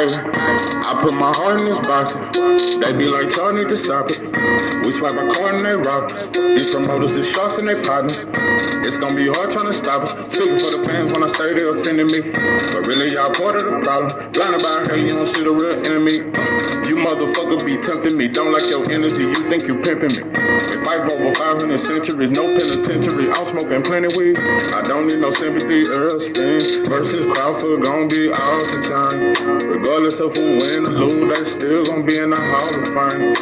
I put my heart in this box. They be like, y'all need to stop it. We swipe a card and they rob us. These promoters, the sharks and they partners. It's gonna be hard trying to stop us. Speaking for the fans when I say they offended me. But really, y'all part of the problem. Blinded by hate, you don't see the real enemy. You motherfucker be tempting me. Don't like your energy, you think you pimping me. If I over 500 centuries, no penitentiary. I'm smoking plenty weed. I don't need no sympathy. Earl Spin versus Crawford gon' be all the time. Regardless of who win or lose, they still gon' be in the Hall of Fame.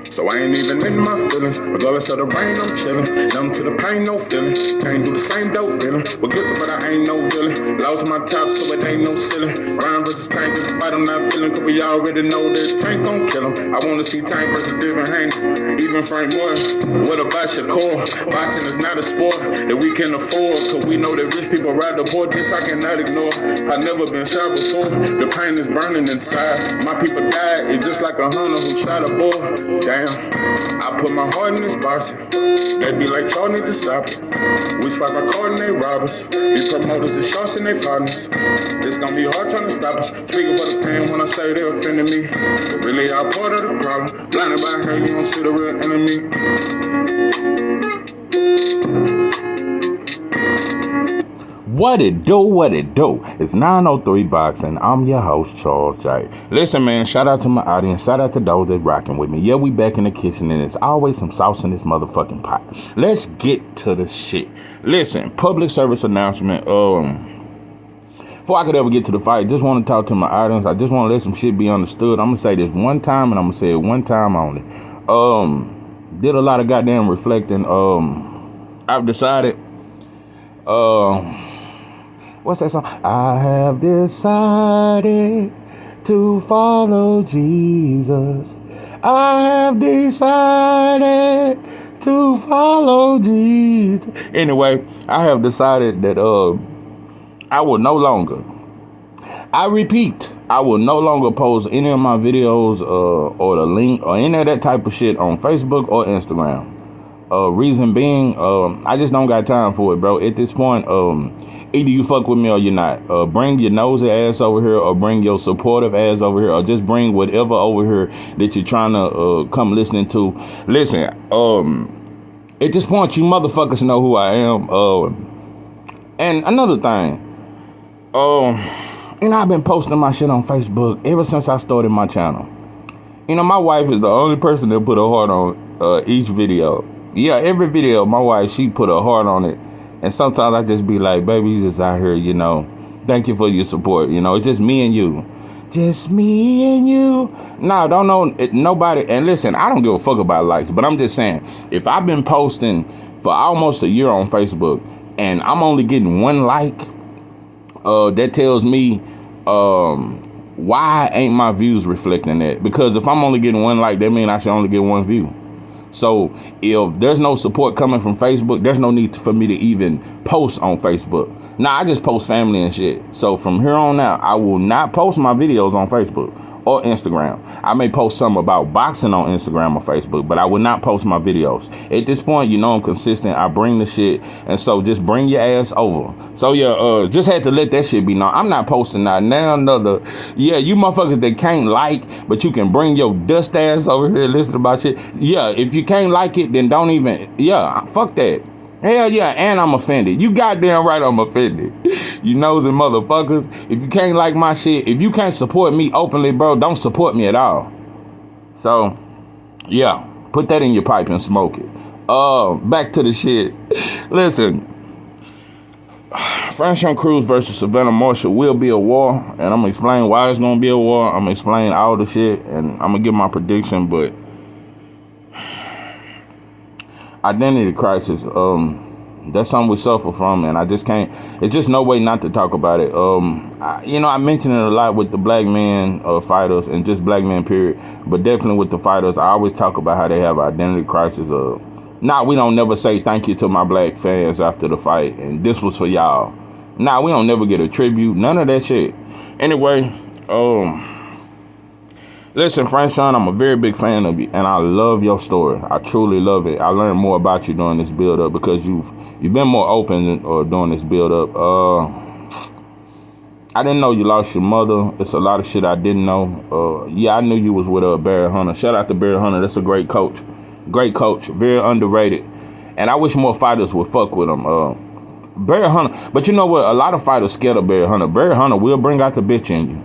So I ain't even in my feelings. Regardless of the rain, I'm chillin'. Numb to the pain, no feeling. Can't do the same dope feeling. We're guilty, but I ain't no villain. Lost my top, so it ain't no ceiling. Ryan versus Tank is a fight I'm not feeling. Cause we already know that Tank gon' kill him. I wanna see Tank versus Devin Haney. Even Frank Moore. What about Shakur? Boxing is not a sport that we can afford. Cause we know that rich people ride the board. This I cannot ignore. I've never been shot before. The pain is burning inside. My people died. It's just like a hunter who shot a boar. Damn. I put my heart in this box. They be like, y'all need to stop it. We swipe our card and they rob us. These promoters, the sharks and they partners. It's gonna be hard trying to stop us. Speaking for the fan when I say they offended me. But really, y'all part of the problem. Blinded by hate, you don't see the real enemy. What it do, what it do. It's 903 Boxing. I'm your host, Charles J. Listen, man, shout out to my audience. Shout out to those that rocking with me. Yeah, we back in the kitchen, and it's always some sauce in this motherfucking pot. Let's get to the shit. Listen, public service announcement. Before I could ever get to the fight, just want to talk to my audience. I just want to let some shit be understood. I'm going to say this one time, and I'm going to say it one time only. Did a lot of goddamn reflecting. I've decided, what's that song? I have decided to follow Jesus. I have decided to follow Jesus. Anyway, I have decided that I will no longer, I repeat, I will no longer post any of my videos or the link or any of that type of shit on Facebook or Instagram. Reason being, I just don't got time for it, bro. At this point, either you fuck with me or you're not. Bring your nosy ass over here, or bring your supportive ass over here, or just bring whatever over here that you're trying to come listening to. Listen, at this point, you motherfuckers know who I am. And another thing, I've been posting my shit on Facebook ever since I started my channel. My wife is the only person that put a heart on each video. Yeah, every video, my wife, she put a heart on it. And sometimes I just be like, baby, you just out here, thank you for your support. It's just me and you. Just me and you. No, don't know nobody. And listen, I don't give a fuck about likes, but I'm just saying, if I've been posting for almost a year on Facebook and I'm only getting one like, that tells me why ain't my views reflecting that? Because if I'm only getting one like, that means I should only get one view. So if there's no support coming from Facebook, there's no need for me to even post on Facebook. Now, I just post family and shit. So from here on out, I will not post my videos on Facebook or Instagram. I may post some about boxing on Instagram or Facebook, but I will not post my videos. At this point, I'm consistent. I bring the shit. And so just bring your ass over. So yeah, just had to let that shit be known. I'm not posting now another. Yeah, you motherfuckers that can't like, but you can bring your dust ass over here and listen about shit. Yeah, if you can't like it, then don't even, fuck that. Hell yeah, and I'm offended. You goddamn right I'm offended. You nosy motherfuckers. If you can't like my shit, if you can't support me openly, bro, don't support me at all. So, yeah, put that in your pipe and smoke it. Back to the shit. Listen, Franchon-Crews versus Savannah will be a war, and I'm gonna explain why it's gonna be a war. I'm gonna explain all the shit, and I'm gonna give my prediction, but identity crisis, that's something we suffer from, and I just can't, it's just no way not to talk about it. I mention it a lot with the black men fighters, and just black men period, but definitely with the fighters, I always talk about how they have identity crisis. We don't never say thank you to my black fans after the fight, and this was for y'all. We don't never get a tribute, none of that shit. Anyway, listen, Franchon, I'm a very big fan of you, and I love your story. I truly love it. I learned more about you during this build-up because you've been more open during this build-up. I didn't know you lost your mother. It's a lot of shit I didn't know. Yeah, I knew you was with Barry Hunter. Shout out to Barry Hunter. That's a great coach. Great coach. Very underrated. And I wish more fighters would fuck with him. Barry Hunter. But you know what? A lot of fighters scared of Barry Hunter. Barry Hunter will bring out the bitch in you.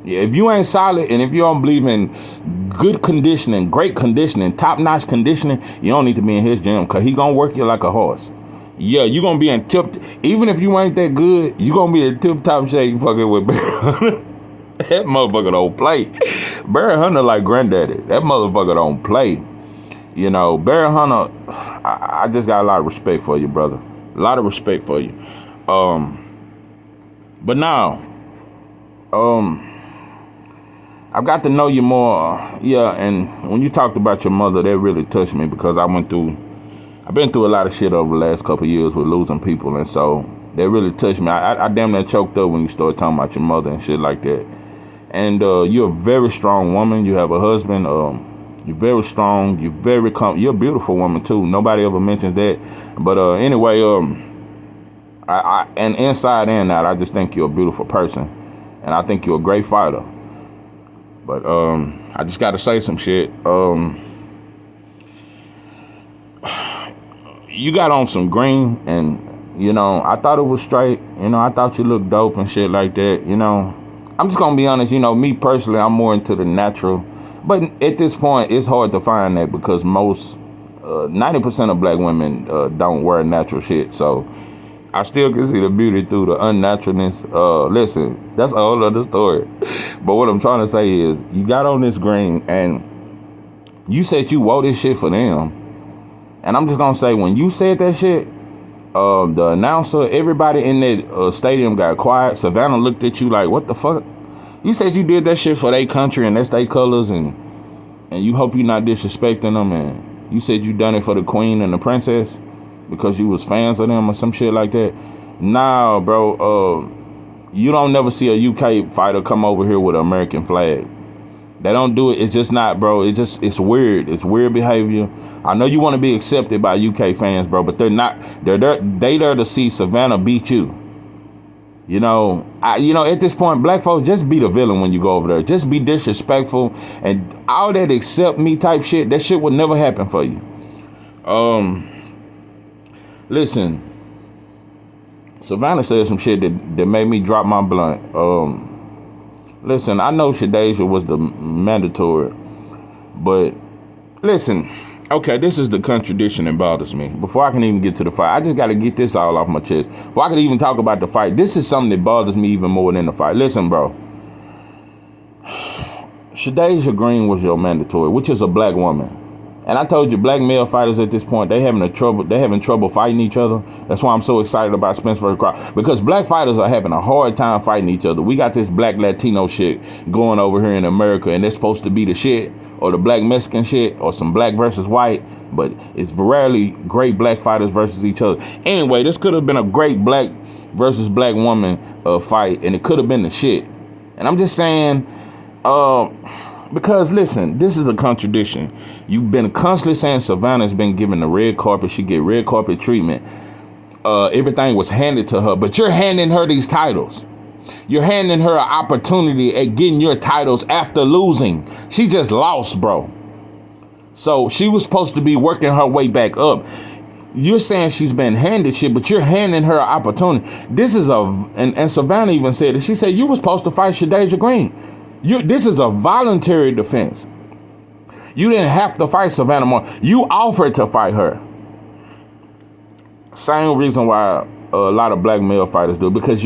Yeah, if you ain't solid and if you don't believe in good conditioning, great conditioning, top-notch conditioning, you don't need to be in his gym because he going to work you like a horse. Yeah, you going to be in even if you ain't that good, you going to be in tip-top shape fucking with Barry Hunter. That motherfucker don't play. Barry Hunter like granddaddy. That motherfucker don't play. You know, Barry Hunter, I just got a lot of respect for you, brother. A lot of respect for you. But now, I've got to know you more. Yeah, and when you talked about your mother, that really touched me because I've been through a lot of shit over the last couple of years with losing people, and so that really touched me. I damn near choked up when you started talking about your mother and shit like that. And you're a very strong woman. You have a husband. You're very strong. You're a beautiful woman too. Nobody ever mentions that. But anyway, I and inside and out, I just think you're a beautiful person, and I think you're a great fighter. But I just got to say some shit. You got on some green, and you know I thought it was straight. You know I thought you looked dope and shit like that. You know, I'm just gonna be honest. You know, me personally, I'm more into the natural. But at this point, it's hard to find that because most 90% of black women don't wear natural shit. So I still can see the beauty through the unnaturalness. Listen, that's a whole other story. But what I'm trying to say is, you got on this green and you said you wore this shit for them. And I'm just gonna say, when you said that shit, the announcer, everybody in that stadium got quiet. Savannah looked at you like, what the fuck? You said you did that shit for their country and that's their colors, and you hope you're not disrespecting them, and you said you done it for the queen and the princess because you was fans of them or some shit like that. Nah, bro, you don't never see a UK fighter come over here with an American flag. They don't do it. It's just not, bro. It's weird. It's weird behavior. I know you want to be accepted by UK fans, bro, but they're not. They're there to see Savannah beat you. You know, at this point, black folks, just be the villain when you go over there. Just be disrespectful and all that accept me type shit. That shit would never happen for you. Listen, Savannah said some shit that made me drop my blunt. Listen, I know Shadeja was the mandatory, but listen, okay, this is the contradiction that bothers me. Before I can even get to the fight, I just got to get this all off my chest. Before I can even talk about the fight, this is something that bothers me even more than the fight. Listen, bro. Shadeja Green was your mandatory, which is a black woman. And I told you, black male fighters at this point, they having trouble fighting each other. That's why I'm so excited about Spence vs. Crawford, because black fighters are having a hard time fighting each other. We got this black Latino shit going over here in America, and it's supposed to be the shit, or the black Mexican shit, or some black versus white, but it's rarely great black fighters versus each other. Anyway, this could have been a great black versus black woman fight, and it could have been the shit. And I'm just saying, because listen, this is a contradiction. You've been constantly saying Savannah's been given the red carpet. She get red carpet treatment. Everything was handed to her, but you're handing her these titles. You're handing her an opportunity at getting your titles after losing. She just lost, bro. So she was supposed to be working her way back up. You're saying she's been handed shit, but you're handing her an opportunity. This is and Savannah even said it. She said you were supposed to fight Shadeja Green. This is a voluntary defense. You didn't have to fight Savannah Moore. You offered to fight her. Same reason why a lot of black male fighters do, because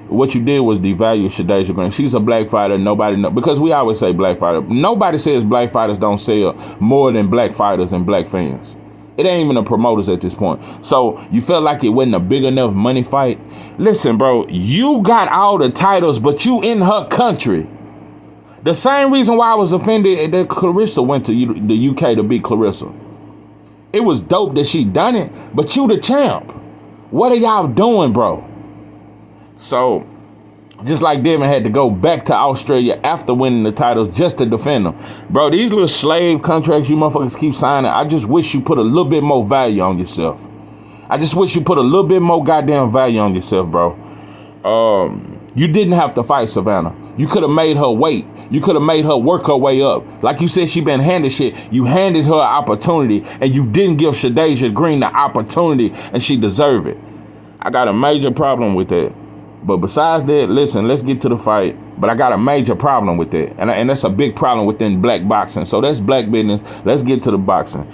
what you did was devalue Shadeja Green. She's a black fighter. Nobody know, because we always say black fighter. Nobody says black fighters don't sell more than black fighters and black fans. It ain't even the promoters at this point. So you felt like it wasn't a big enough money fight. Listen, bro, you got all the titles, but you in her country. The same reason why I was offended that Clarissa went to the UK to beat Clarissa. It was dope that she done it, but you the champ. What are y'all doing, bro? So, just like Devin had to go back to Australia after winning the titles just to defend them. Bro, these little slave contracts you motherfuckers keep signing, I just wish you put a little bit more value on yourself. I just wish you put a little bit more goddamn value on yourself, bro. You didn't have to fight Savannah. You could have made her wait. You could have made her work her way up. Like you said, she been handed shit. You handed her an opportunity, and you didn't give Shadeja Green the opportunity, and she deserved it. I got a major problem with that. But besides that, listen, let's get to the fight. But I got a major problem with that. And that's a big problem within black boxing. So that's black business. Let's get to the boxing.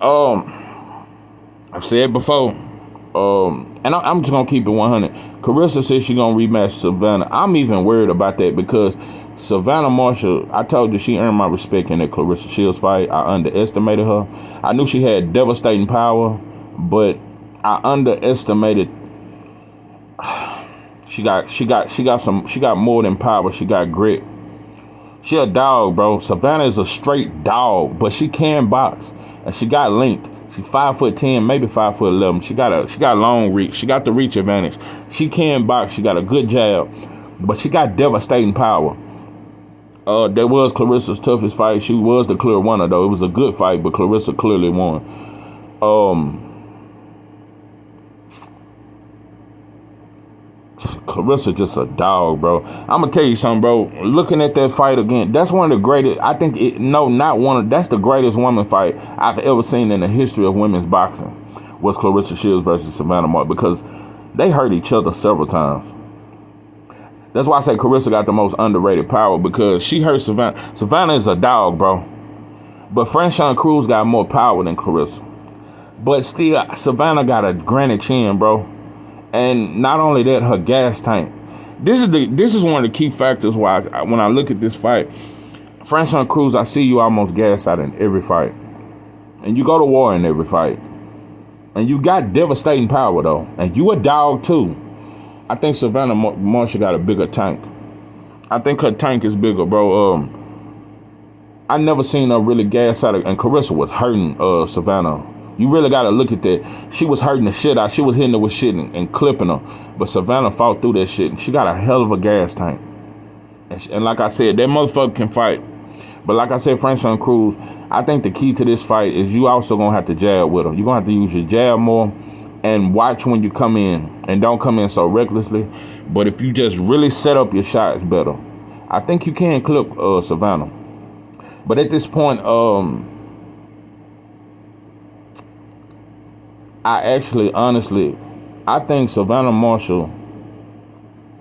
I've said before, and I'm just going to keep it 100. Carissa said she's going to rematch Savannah. I'm even worried about that because Savannah Marshall, I told you she earned my respect in that Clarissa Shields fight. I underestimated her. I knew she had devastating power, but I underestimated. She got more than power. She got grit. She a dog, bro. Savannah is a straight dog, but she can box, and she got length. She 5'10", maybe 5'11". She got long reach. She got the reach advantage. She can box. She got a good jab, but she got devastating power. That was Clarissa's toughest fight. She was the clear winner, though. It was a good fight, but Clarissa clearly won. Clarissa just a dog, bro. I'm gonna tell you something, bro. Looking at that fight again, that's one of the greatest. I think that's the greatest woman fight I've ever seen in the history of women's boxing. Was Clarissa Shields versus Savannah Marshall, because they hurt each other several times. That's why I say Clarissa got the most underrated power, because she hurt Savannah. Savannah is a dog, bro. But Franchon-Crews got more power than Clarissa. But still, Savannah got a granite chin, bro. And not only that, her gas tank. This is one of the key factors why when I look at this fight, Franchon-Crews, I see you almost gassed out in every fight. And you go to war in every fight. And you got devastating power, though. And you a dog, too. I think Savannah Marshall got a bigger tank. I think her tank is bigger, bro. I never seen her really gas out, and Clarissa was hurting Savannah. You really got to look at that. She was hurting the shit out. She was hitting her with shit and clipping her. But Savannah fought through that shit, and she got a hell of a gas tank. And like I said, that motherfucker can fight. But like I said, Franchon-Crews, I think the key to this fight is you also going to have to jab with her. You're going to have to use your jab more and watch when you come in. And don't come in so recklessly. But if you just really set up your shots better, I think you can clip Savannah. But at this point, I think Savannah Marshall,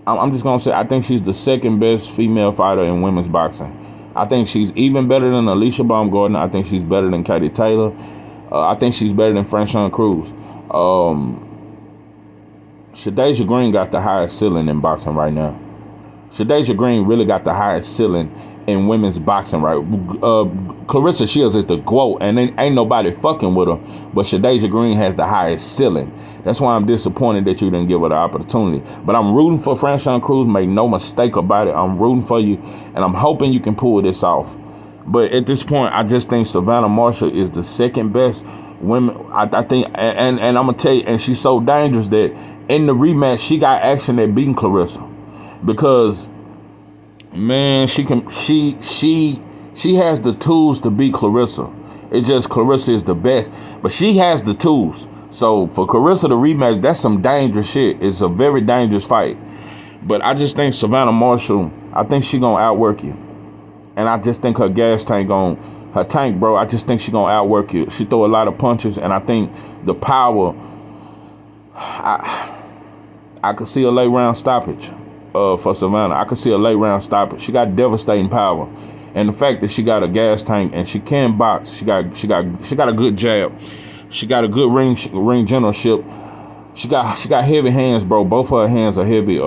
I'm just going to say, I think she's the second best female fighter in women's boxing. I think she's even better than Alicia Baumgardner. I think she's better than Katie Taylor. I think she's better than Franchon-Crews. Shadeja Green got the highest ceiling in boxing right now. Shadeja Green really got the highest ceiling in women's boxing, right? Clarissa Shields is the GOAT, and ain't nobody fucking with her. But Shadeja Green has the highest ceiling. That's why I'm disappointed that you didn't give her the opportunity. But I'm rooting for Franchon-Crews. Make no mistake about it. I'm rooting for you, and I'm hoping you can pull this off. But at this point, I just think Savannah Marshall is the second best women. I think, and I'm gonna tell you, and she's so dangerous that in the rematch she got action at beating Clarissa, because man, she has the tools to beat Clarissa. It's just Clarissa is the best, but she has the tools. So for Clarissa to rematch, that's some dangerous shit. It's a very dangerous fight. But I just think Savannah Marshall, I think she gonna outwork you. And I just think her gas tank her tank, bro, I just think she gonna outwork you. She throw a lot of punches, and I think the power, I could see a late round stoppage for Savannah. I could see a late round stoppage. She got devastating power. And the fact that she got a gas tank and she can box, she got a good jab. She got a good ring generalship. She got heavy hands, bro. Both of her hands are heavy.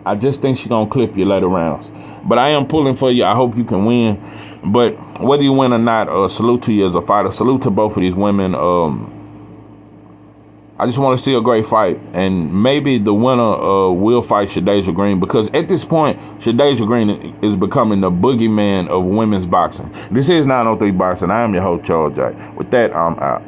I just think she's gonna clip you later rounds. But I am pulling for you. I hope you can win. But whether you win or not, salute to you as a fighter. Salute to both of these women. I just want to see a great fight, and maybe the winner will fight Shadeja Green, because at this point, Shadeja Green is becoming the boogeyman of women's boxing. This is 903 Boxing. I am your host, Charles J. With that, I'm out.